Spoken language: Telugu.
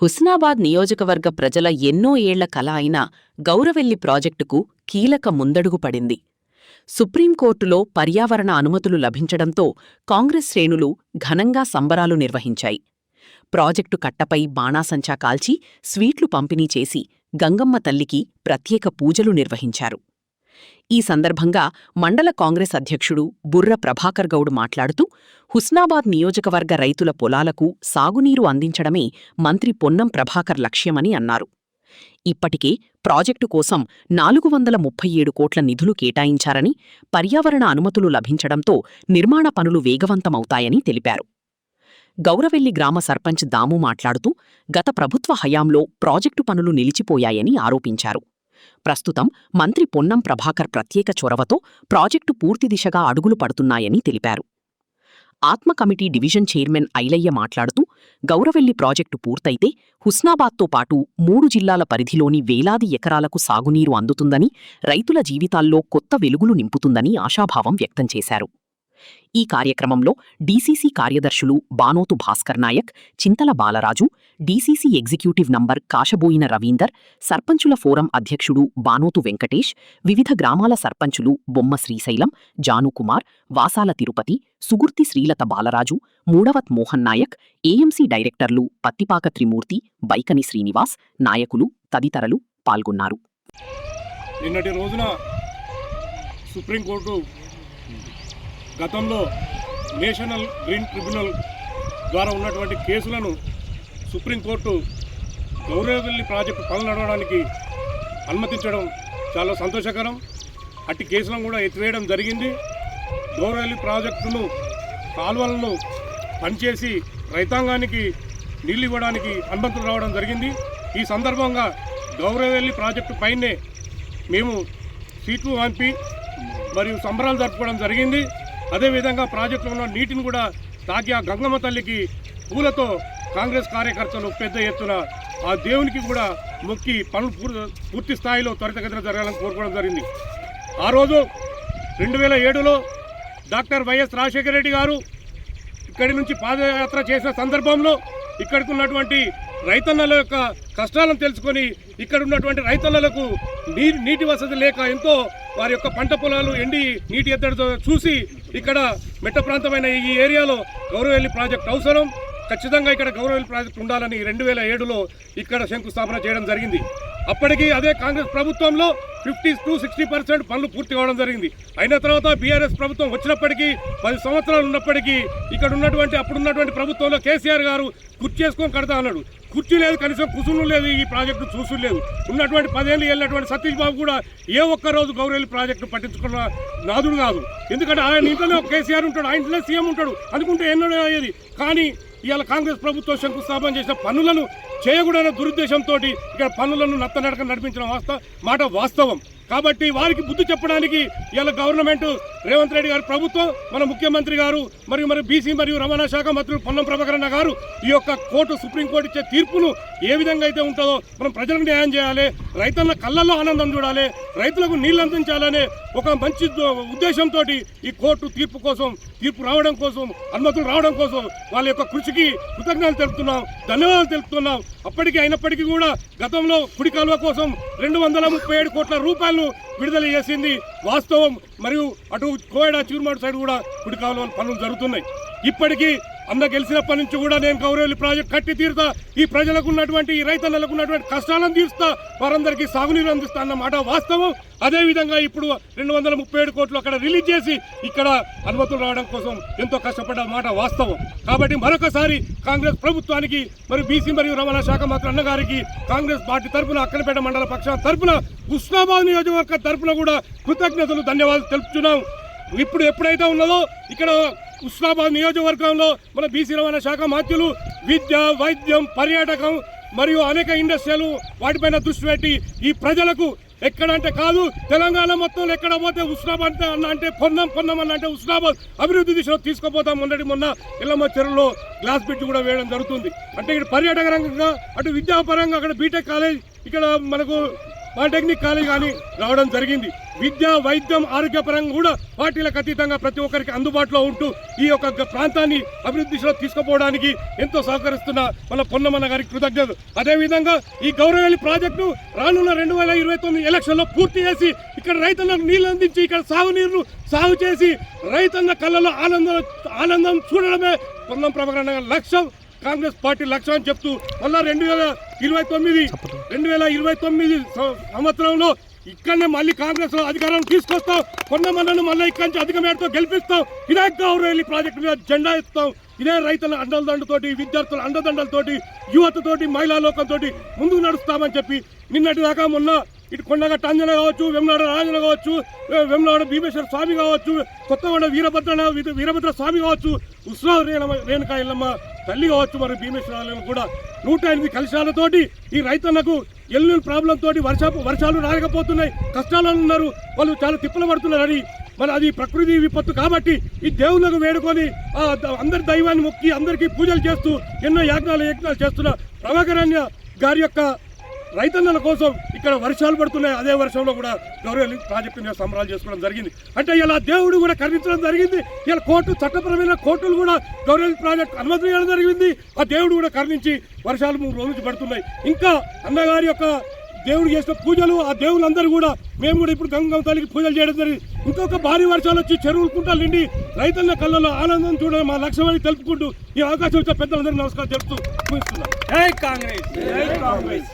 హుస్నాబాద్ నియోజకవర్గ ప్రజల ఎన్నో ఏళ్ల కల అయిన గౌరవెల్లి ప్రాజెక్టుకు కీలక ముందడుగు పడింది. సుప్రీంకోర్టులో పర్యావరణ అనుమతులు లభించడంతో కాంగ్రెస్ శ్రేణులు ఘనంగా సంబరాలు నిర్వహించాయి. ప్రాజెక్టు కట్టపై బాణాసంచా కాల్చి స్వీట్లు పంపిణీ చేసి గంగమ్మ తల్లికి ప్రత్యేక పూజలు నిర్వహించారు. ఈ సందర్భంగా మండల కాంగ్రెస్ అధ్యక్షుడు బుర్ర ప్రభాకర్ గౌడ్ మాట్లాడుతూ, హుస్నాబాద్ నియోజకవర్గ రైతుల పొలాలకు సాగునీరు అందించడమే మంత్రి పొన్నం ప్రభాకర్ లక్ష్యమని అన్నారు. ఇప్పటికే ప్రాజెక్టు కోసం 437 కోట్ల నిధులు కేటాయించారని, పర్యావరణ అనుమతులు లభించడంతో నిర్మాణ పనులు వేగవంతమవుతాయని తెలిపారు. గౌరవెల్లి గ్రామ సర్పంచ్ దాము మాట్లాడుతూ, గత ప్రభుత్వ హయాంలో ప్రాజెక్టు పనులు నిలిచిపోయాయని ఆరోపించారు. ప్రస్తుతం మంత్రి పొన్నం ప్రభాకర్ ప్రత్యేక చొరవతో ప్రాజెక్టు పూర్తి దిశగా అడుగులు పడుతున్నాయని తెలిపారు. ఆత్మ కమిటీ డివిజన్ చైర్మన్ ఐలయ్య మాట్లాడుతూ, గౌరవెల్లి ప్రాజెక్టు పూర్తయితే హుస్నాబాద్తో పాటు 3 జిల్లాల పరిధిలోని వేలాది ఎకరాలకు సాగునీరు అందుతుందని, రైతుల జీవితాల్లో కొత్త వెలుగులు నింపుతుందని ఆశాభావం వ్యక్తం చేశారు. ఈ కార్యక్రమంలో డీసీసీ కార్యదర్శులు Banothu Bhaskar Nayak, Chintala Balaraju, DCC executive number Kashaboina Ravinder, సర్పంచుల ఫోరం అధ్యక్షుడు బానోతు వెంకటేష్, వివిధ గ్రామాల సర్పంచులు బొమ్మ శ్రీశైలం, జానుకుమార్, వాసాల తిరుపతి, సుగుర్తి శ్రీలత బాలరాజు, మూడవత్ మోహన్ నాయక్, ఏఎంసీ డైరెక్టర్లు పత్తిపాక త్రిమూర్తి, బైకని శ్రీనివాస్, నాయకులు తదితరులు పాల్గొన్నారు. నిన్నటి రోజున సుప్రీంకోర్టు గతంలో నేషనల్ గ్రీన్ ట్రిబ్యునల్ ద్వారా ఉన్నటువంటి కేసులను సుప్రీంకోర్టు గౌరవెల్లి ప్రాజెక్టు పనులు నడవడానికి అనుమతించడం చాలా సంతోషకరం. అట్టి కేసులను కూడా ఎత్తివేయడం జరిగింది. గౌరవెల్లి ప్రాజెక్టును కాలువలను పనిచేసి రైతాంగానికి నీళ్ళు ఇవ్వడానికి అనుమతులు రావడం జరిగింది. ఈ సందర్భంగా గౌరవెల్లి ప్రాజెక్టు పైనే మేము సీట్లు పంపి మరియు సంబరాలు జరుపుకోవడం జరిగింది. అదేవిధంగా ప్రాజెక్టులో ఉన్న నీటిని కూడా తాకి ఆ గంగమ్మ తల్లికి పూలతో కాంగ్రెస్ కార్యకర్తలు పెద్ద ఎత్తున ఆ దేవునికి కూడా మొక్కి పనులు పూర్తి స్థాయిలో త్వరితగతిన జరగాలని కోరుకోవడం జరిగింది. ఆ రోజు 2007లో డాక్టర్ వైఎస్ రాజశేఖర రెడ్డి గారు ఇక్కడి నుంచి పాదయాత్ర చేసిన సందర్భంలో ఇక్కడికి ఉన్నటువంటి రైతన్నల యొక్క కష్టాలను తెలుసుకొని ఇక్కడ ఉన్నటువంటి రైతన్నలకు నీటి వసతి లేక ఎంతో వారి యొక్క పంట పొలాలు ఎండి నీటి ఎద్దడితో చూసి ఇక్కడ మెట్ట ప్రాంతమైన ఈ ఏరియాలో గౌరవెల్లి ప్రాజెక్ట్ అవసరం, ఖచ్చితంగా ఇక్కడ గౌరవెల్లి ప్రాజెక్ట్ ఉండాలని 2007లో ఇక్కడ శంకుస్థాపన చేయడం జరిగింది. అప్పటికి అదే కాంగ్రెస్ ప్రభుత్వంలో 50-60% పనులు పూర్తి కావడం జరిగింది. అయిన తర్వాత బీఆర్ఎస్ ప్రభుత్వం వచ్చినప్పటికీ 10 సంవత్సరాలు ఉన్నప్పటికీ ఇక్కడ ఉన్నటువంటి అప్పుడున్నటువంటి ప్రభుత్వంలో కేసీఆర్ గారు కుర్చీ చేసుకొని కడతా అన్నాడు. కుర్చీ లేదు, కనీసం కుసులు లేదు, ఈ ప్రాజెక్టు చూసు లేదు. ఉన్నటువంటి 10 ఏళ్ళు వెళ్ళినటువంటి సతీష్ బాబు కూడా ఏ ఒక్కరోజు గౌరవెల్లి ప్రాజెక్టు పట్టించుకున్న నాదుడు కాదు. ఎందుకంటే ఆయన ఇంట్లోనే కేసీఆర్ ఉంటాడు, ఆయన ఇంట్లోనే సీఎం ఉంటాడు అనుకుంటే ఎన్నడూ అయ్యేది. కానీ ఇవాళ కాంగ్రెస్ ప్రభుత్వం శంకుస్థాపన చేసిన పనులను చేయకూడదనే దురుద్దేశంతో ఇక్కడ పనులను నత్తనడక నడిపించిన మాట వాస్తవం. కాబట్టి వారికి బుద్ధి చెప్పడానికి ఇవాళ గవర్నమెంట్ రేవంత్ రెడ్డి గారు ప్రభుత్వం, మన ముఖ్యమంత్రి గారు మరియు బీసీ మరియు రవాణా శాఖ మంత్రులు పొన్నం ప్రభాకర్ గారు ఈ యొక్క సుప్రీంకోర్టు ఇచ్చే తీర్పును ఏ విధంగా అయితే ఉంటుందో మనం ప్రజలకు న్యాయం చేయాలి, రైతుల కళ్ళల్లో ఆనందం చూడాలి, రైతులకు నీళ్లు అందించాలనే ఒక మంచి ఉద్దేశంతో ఈ కోర్టు తీర్పు రావడం కోసం, అనుమతులు రావడం కోసం వాళ్ళ యొక్క కృషికి కృతజ్ఞతలు తెలుపుతున్నాం, ధన్యవాదాలు తెలుపుతున్నాం. అయినప్పటికీ కూడా గతంలో కుడి కాలువ కోసం 237 కోట్ల రూపాయలు విడుదల చేసింది వాస్తవం. మరియు అటు కోయడా చిరుమాడు సైడ్ కూడా కుడి కాలువ పనులు జరుగుతున్నాయి. ఇప్పటికీ అన్న గెలిచినప్పటి నుంచి కూడా నేను గౌరవెల్లి ప్రాజెక్ట్ కట్టి తీరుతా, ఈ ప్రజలకు ఉన్నటువంటి ఈ రైతన్నలకు ఉన్నటువంటి కష్టాలను తీరుస్తా, వారందరికీ సాగునీరు అందిస్తా అన్న మాట వాస్తవం. అదేవిధంగా ఇప్పుడు 237 కోట్లు అక్కడ రిలీజ్ చేసి ఇక్కడ అనుమతులు రావడం కోసం ఎంతో కష్టపడ్డ మాట వాస్తవం. కాబట్టి మరొకసారి కాంగ్రెస్ ప్రభుత్వానికి మరియు బీసీ మరియు రవాణా శాఖ మంత్రి అన్నగారికి కాంగ్రెస్ పార్టీ తరఫున, అక్కనపేట మండల పక్షాల తరఫున, హుస్నాబాద్ నియోజకవర్గ తరఫున కూడా కృతజ్ఞతలు, ధన్యవాదాలు తెలుపుతున్నాం. ఇప్పుడు ఎప్పుడైతే ఉన్నదో ఇక్కడ హుస్నాబాద్ నియోజకవర్గంలో మన బీసీ రవాణా శాఖ మంత్రులు విద్య, వైద్యం, పర్యాటకం మరియు అనేక ఇండస్ట్రీలు వాటిపైన దృష్టి పెట్టి ఈ ప్రజలకు ఎక్కడంటే కాదు తెలంగాణ మొత్తంలో ఎక్కడ పోతే హుస్నాబాద్ అన్న అంటే పొన్నం అన్న అంటే హుస్నాబాద్ అభివృద్ధి దిశలో తీసుకుపోతాం. మొన్న ఇళ్ళమ్మ చెరువులో గ్లాస్ బ్రిడ్జ్ కూడా వేయడం జరుగుతుంది. అంటే ఇక్కడ పర్యాటక రంగంగా, అటు విద్యాపరంగా అక్కడ బీటెక్ కాలేజ్, ఇక్కడ మనకు పాలిటెక్నిక్ కాలేజ్ కానీ రావడం జరిగింది. విద్య, వైద్యం, ఆరోగ్యపరంగా కూడా పార్టీలకు అతీతంగా ప్రతి ఒక్కరికి అందుబాటులో ఉంటూ ఈ యొక్క ప్రాంతాన్ని అభివృద్ధి దిశలో తీసుకుపోవడానికి ఎంతో సహకరిస్తున్న మన పొన్నమన్న గారికి కృతజ్ఞతలు. అదేవిధంగా ఈ గౌరవెల్లి ప్రాజెక్టు రానున్న 2029 ఎలక్షన్లో పూర్తి చేసి ఇక్కడ రైతులకు నీళ్లు అందించి ఇక్కడ సాగునీరును సాగు చేసి రైతన్న కళ్ళలో ఆనందం చూడడమే పొన్నం ప్రభాకర్ అన్న గారి లక్ష్యం, కాంగ్రెస్ పార్టీ లక్ష్యం అని చెప్తూ మళ్ళా 2029 సంవత్సరంలో ఇక్కడనే మళ్ళీ కాంగ్రెస్ లో అధికారం తీసుకొస్తాం, పొన్నమన్నను మళ్ళీ ఇక్కడి నుంచి అధిక మేరతో గెలిపిస్తాం, ఇదే గౌరవెల్లి ప్రాజెక్టు మీద జెండా ఎత్తుతాం, ఇదే రైతుల అండదండతోటి, విద్యార్థుల అండదండలతోటి, యువతతోటి, మహిళా లోకంతో ముందుకు నడుస్తామని చెప్పి నిన్నటి దాకా మొన్న ఇటు కొండగట్ట అంజన కావచ్చు, వెమ్లాడ రాజన కావచ్చు, వెమ్లాడ భీమేశ్వర స్వామి కావచ్చు, కొత్తగొండ వీరభద్ర స్వామి కావచ్చు, ఉత్సవ రేణుకా ఎల్లమ్మ తల్లి కావచ్చు, మరి భీమేశ్వరాలను కూడా 108 కలశాలతోటి ఈ రైతన్నకు ఎల్లుని ప్రాబ్లం తోటి వర్షాలు రాకపోతున్నాయి, కష్టాలు ఉన్నారు, వాళ్ళు చాలా తిప్పలు పడుతున్నారని, మరి అది ప్రకృతి విపత్తు కాబట్టి ఈ దేవుళ్ళకు వేడుకొని అందరి దైవాన్ని మొక్కి అందరికీ పూజలు చేస్తూ ఎన్నో యజ్ఞాలు చేస్తున్న ప్రభాకర్ అన్న గారి యొక్క రైతన్నల కోసం ఇక్కడ వర్షాలు పడుతున్నాయి. అదే వర్షంలో కూడా గౌరవెల్లి ప్రాజెక్టు మీద సంబరాలు చేసుకోవడం జరిగింది. అంటే ఇలా దేవుడు కూడా కరుణించడం జరిగింది. ఇలా చట్టపరమైన కోర్టులు కూడా గౌరవెల్లి ప్రాజెక్టు అనుమతి ఇవ్వడం జరిగింది. ఆ దేవుడు కూడా కరుణించి వర్షాలు 3 రోజుల నుంచి పడుతున్నాయి. ఇంకా అన్నగారి యొక్క దేవుడు చేసిన పూజలు, ఆ దేవులందరూ కూడా మేము కూడా ఇప్పుడు గంగమ్మ తల్లికి పూజలు చేయడం జరిగింది. ఇంకొక భారీ వర్షాలు వచ్చి చెరువులు కుంటలు నిండి రైతన్న కళ్ళలో ఆనందం చూడడం మా లక్ష్యమని తెలుపుకుంటూ ఈ అవకాశం వచ్చే పెద్దలందరూ నమస్కారం చెప్తూ ముగిస్తున్నాం. జై కాంగ్రెస్.